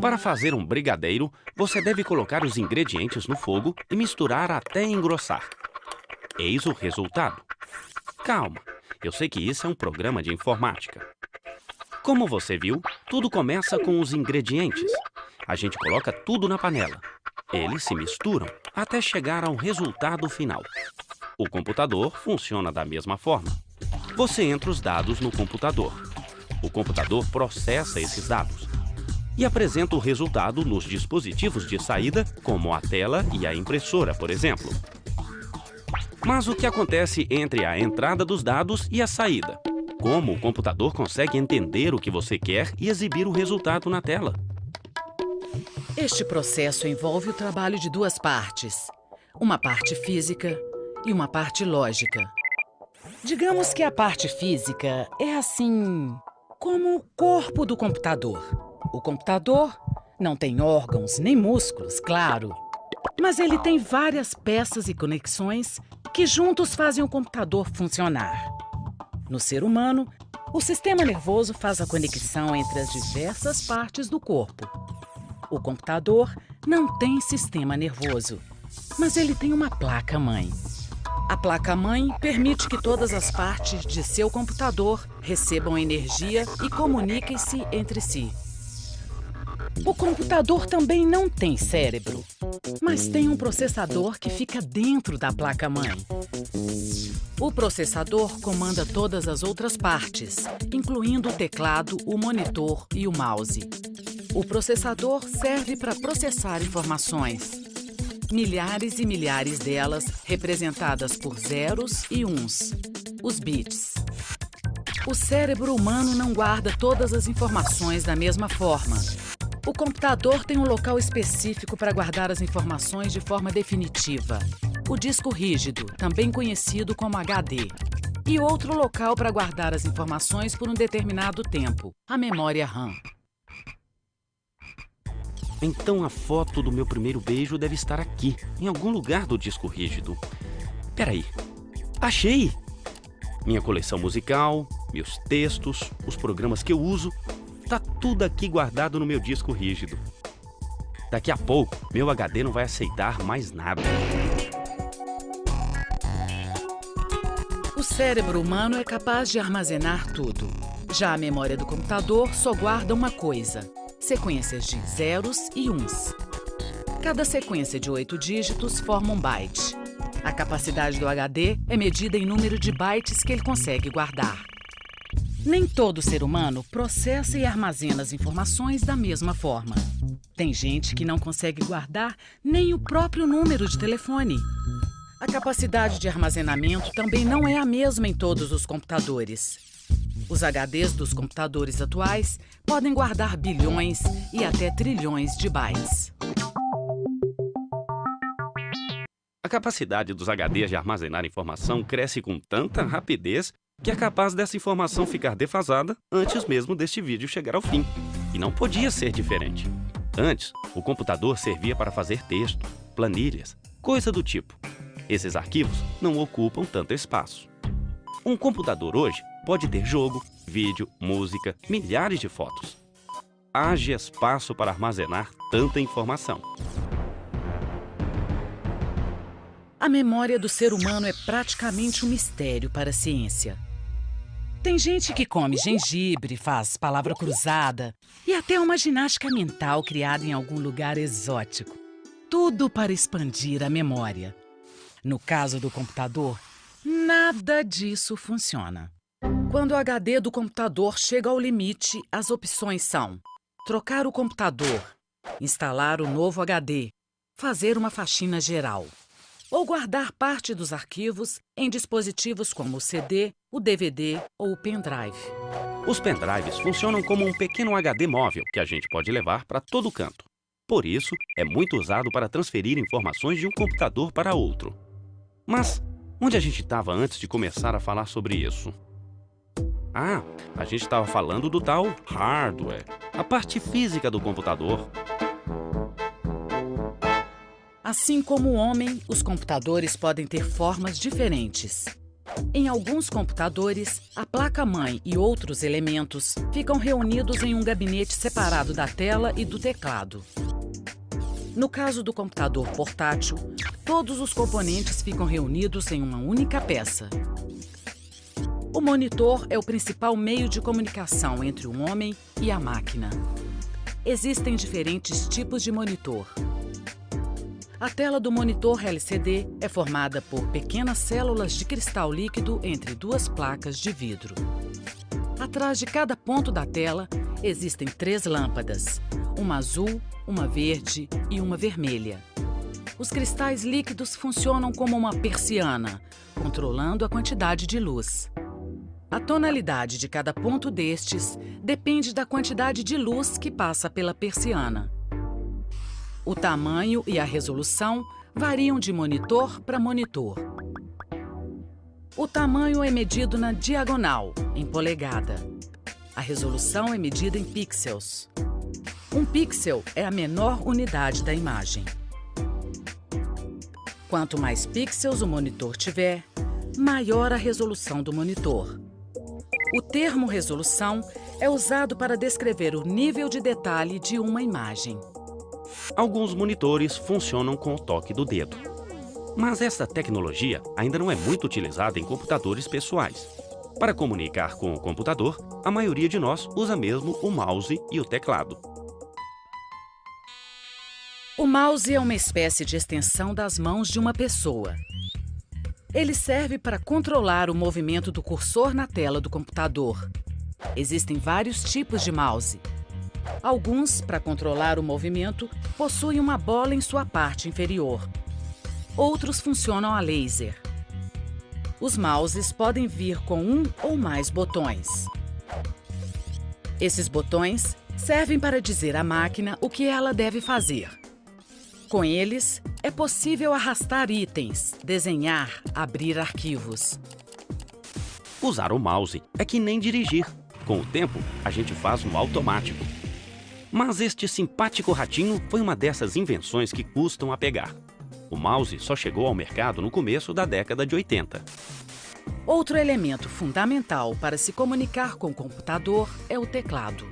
Para fazer um brigadeiro, você deve colocar os ingredientes no fogo e misturar até engrossar. Eis o resultado. Calma, eu sei que isso é um programa de informática. Como você viu, tudo começa com os ingredientes. A gente coloca tudo na panela. Eles se misturam até chegar ao resultado final. O computador funciona da mesma forma. Você entra os dados no computador. O computador processa esses dados e apresenta o resultado nos dispositivos de saída, como a tela e a impressora, por exemplo. Mas o que acontece entre a entrada dos dados e a saída? Como o computador consegue entender o que você quer e exibir o resultado na tela? Este processo envolve o trabalho de duas partes. Uma parte física e uma parte lógica. Digamos que a parte física é assim, como o corpo do computador. O computador não tem órgãos nem músculos, claro. Mas ele tem várias peças e conexões que juntos fazem o computador funcionar. No ser humano, o sistema nervoso faz a conexão entre as diversas partes do corpo. O computador não tem sistema nervoso, mas ele tem uma placa-mãe. A placa-mãe permite que todas as partes de seu computador recebam energia e comuniquem-se entre si. O computador também não tem cérebro, mas tem um processador que fica dentro da placa-mãe. O processador comanda todas as outras partes, incluindo o teclado, o monitor e o mouse. O processador serve para processar informações. Milhares e milhares delas representadas por zeros e uns, os bits. O cérebro humano não guarda todas as informações da mesma forma. O computador tem um local específico para guardar as informações de forma definitiva. O disco rígido, também conhecido como HD. E outro local para guardar as informações por um determinado tempo, a memória RAM. Então a foto do meu primeiro beijo deve estar aqui, em algum lugar do disco rígido. Peraí, achei! Minha coleção musical, meus textos, os programas que eu uso, tá tudo aqui guardado no meu disco rígido. Daqui a pouco, meu HD não vai aceitar mais nada. O cérebro humano é capaz de armazenar tudo. Já a memória do computador só guarda uma coisa: sequências de zeros e uns. Cada sequência de 8 dígitos forma um byte. A capacidade do HD é medida em número de bytes que ele consegue guardar. Nem todo ser humano processa e armazena as informações da mesma forma. Tem gente que não consegue guardar nem o próprio número de telefone. A capacidade de armazenamento também não é a mesma em todos os computadores. Os HDs dos computadores atuais podem guardar bilhões e até trilhões de bytes. A capacidade dos HDs de armazenar informação cresce com tanta rapidez que é capaz dessa informação ficar defasada antes mesmo deste vídeo chegar ao fim. E não podia ser diferente. Antes, o computador servia para fazer texto, planilhas, coisa do tipo. Esses arquivos não ocupam tanto espaço. Um computador hoje pode ter jogo, vídeo, música, milhares de fotos. Haja espaço para armazenar tanta informação. A memória do ser humano é praticamente um mistério para a ciência. Tem gente que come gengibre, faz palavra cruzada e até uma ginástica mental criada em algum lugar exótico. Tudo para expandir a memória. No caso do computador, nada disso funciona. Quando o HD do computador chega ao limite, as opções são: trocar o computador, instalar o novo HD, fazer uma faxina geral, ou guardar parte dos arquivos em dispositivos como o CD, o DVD ou o pendrive. Os pendrives funcionam como um pequeno HD móvel que a gente pode levar para todo canto. Por isso, é muito usado para transferir informações de um computador para outro. Mas onde a gente estava antes de começar a falar sobre isso? Ah, a gente estava falando do tal hardware, a parte física do computador. Assim como o homem, os computadores podem ter formas diferentes. Em alguns computadores, a placa-mãe e outros elementos ficam reunidos em um gabinete separado da tela e do teclado. No caso do computador portátil, todos os componentes ficam reunidos em uma única peça. O monitor é o principal meio de comunicação entre o homem e a máquina. Existem diferentes tipos de monitor. A tela do monitor LCD é formada por pequenas células de cristal líquido entre duas placas de vidro. Atrás de cada ponto da tela existem 3 lâmpadas, uma azul, uma verde e uma vermelha. Os cristais líquidos funcionam como uma persiana, controlando a quantidade de luz. A tonalidade de cada ponto destes depende da quantidade de luz que passa pela persiana. O tamanho e a resolução variam de monitor para monitor. O tamanho é medido na diagonal, em polegada. A resolução é medida em pixels. Um pixel é a menor unidade da imagem. Quanto mais pixels o monitor tiver, maior a resolução do monitor. O termo resolução é usado para descrever o nível de detalhe de uma imagem. Alguns monitores funcionam com o toque do dedo. Mas essa tecnologia ainda não é muito utilizada em computadores pessoais. Para comunicar com o computador, a maioria de nós usa mesmo o mouse e o teclado. O mouse é uma espécie de extensão das mãos de uma pessoa. Ele serve para controlar o movimento do cursor na tela do computador. Existem vários tipos de mouse. Alguns, para controlar o movimento, possuem uma bola em sua parte inferior. Outros funcionam a laser. Os mouses podem vir com um ou mais botões. Esses botões servem para dizer à máquina o que ela deve fazer. Com eles, é possível arrastar itens, desenhar, abrir arquivos. Usar o mouse é que nem dirigir. Com o tempo, a gente faz no automático. Mas este simpático ratinho foi uma dessas invenções que custam a pegar. O mouse só chegou ao mercado no começo da década de 80. Outro elemento fundamental para se comunicar com o computador é o teclado.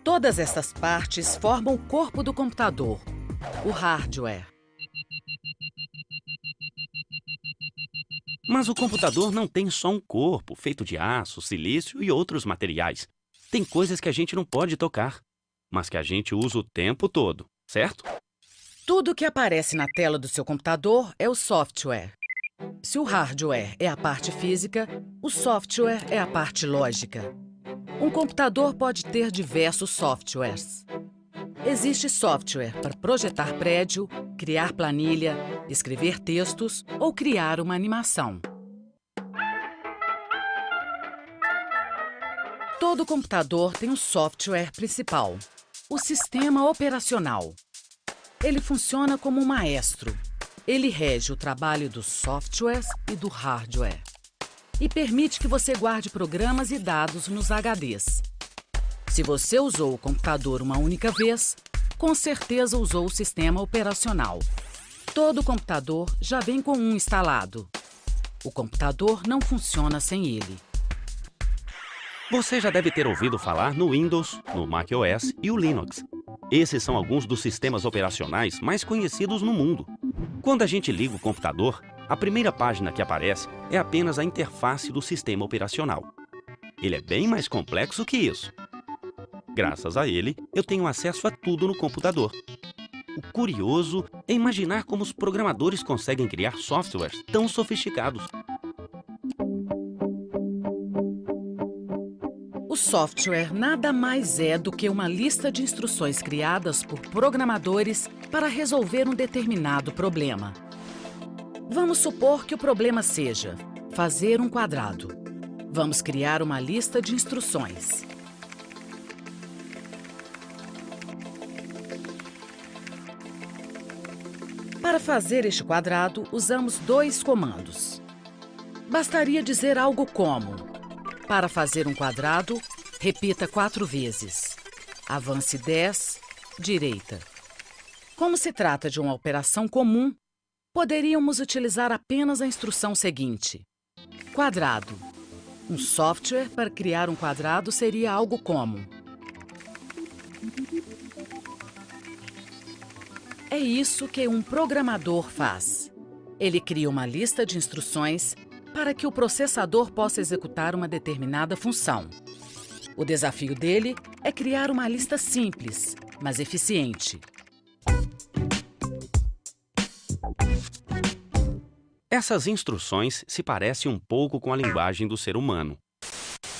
Todas essas partes formam o corpo do computador, o hardware. Mas o computador não tem só um corpo feito de aço, silício e outros materiais. Tem coisas que a gente não pode tocar, mas que a gente usa o tempo todo, certo? Tudo que aparece na tela do seu computador é o software. Se o hardware é a parte física, o software é a parte lógica. Um computador pode ter diversos softwares. Existe software para projetar prédio, criar planilha, escrever textos ou criar uma animação. Todo computador tem um software principal, o sistema operacional. Ele funciona como um maestro. Ele rege o trabalho dos softwares e do hardware e permite que você guarde programas e dados nos HDs. Se você usou o computador uma única vez, com certeza usou o sistema operacional. Todo computador já vem com um instalado. O computador não funciona sem ele. Você já deve ter ouvido falar no Windows, no macOS e o Linux. Esses são alguns dos sistemas operacionais mais conhecidos no mundo. Quando a gente liga o computador, a primeira página que aparece é apenas a interface do sistema operacional. Ele é bem mais complexo que isso. Graças a ele, eu tenho acesso a tudo no computador. O curioso é imaginar como os programadores conseguem criar softwares tão sofisticados. O software nada mais é do que uma lista de instruções criadas por programadores para resolver um determinado problema. Vamos supor que o problema seja fazer um quadrado. Vamos criar uma lista de instruções. Para fazer este quadrado, usamos 2 comandos. Bastaria dizer algo como: para fazer um quadrado, repita 4 vezes. Avance 10, direita. Como se trata de uma operação comum, poderíamos utilizar apenas a instrução seguinte: Quadrado. Um software para criar um quadrado seria algo como: é isso que um programador faz. Ele cria uma lista de instruções para que o processador possa executar uma determinada função. O desafio dele é criar uma lista simples, mas eficiente. Essas instruções se parecem um pouco com a linguagem do ser humano.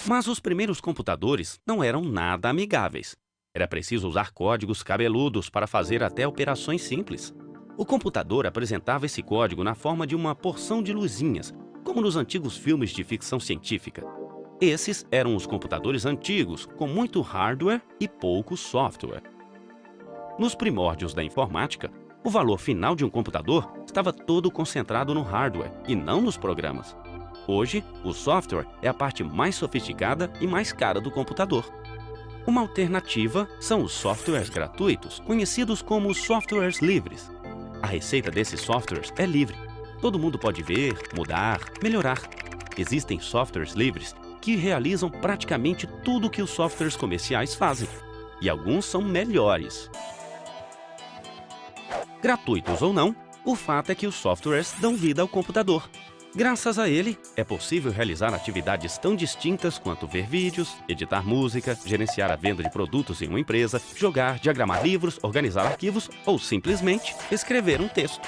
Mas os primeiros computadores não eram nada amigáveis. Era preciso usar códigos cabeludos para fazer até operações simples. O computador apresentava esse código na forma de uma porção de luzinhas, como nos antigos filmes de ficção científica. Esses eram os computadores antigos, com muito hardware e pouco software. Nos primórdios da informática, o valor final de um computador estava todo concentrado no hardware e não nos programas. Hoje, o software é a parte mais sofisticada e mais cara do computador. Uma alternativa são os softwares gratuitos, conhecidos como softwares livres. A receita desses softwares é livre. Todo mundo pode ver, mudar, melhorar. Existem softwares livres que realizam praticamente tudo o que os softwares comerciais fazem. E alguns são melhores. Gratuitos ou não, o fato é que os softwares dão vida ao computador. Graças a ele, é possível realizar atividades tão distintas quanto ver vídeos, editar música, gerenciar a venda de produtos em uma empresa, jogar, diagramar livros, organizar arquivos ou simplesmente escrever um texto.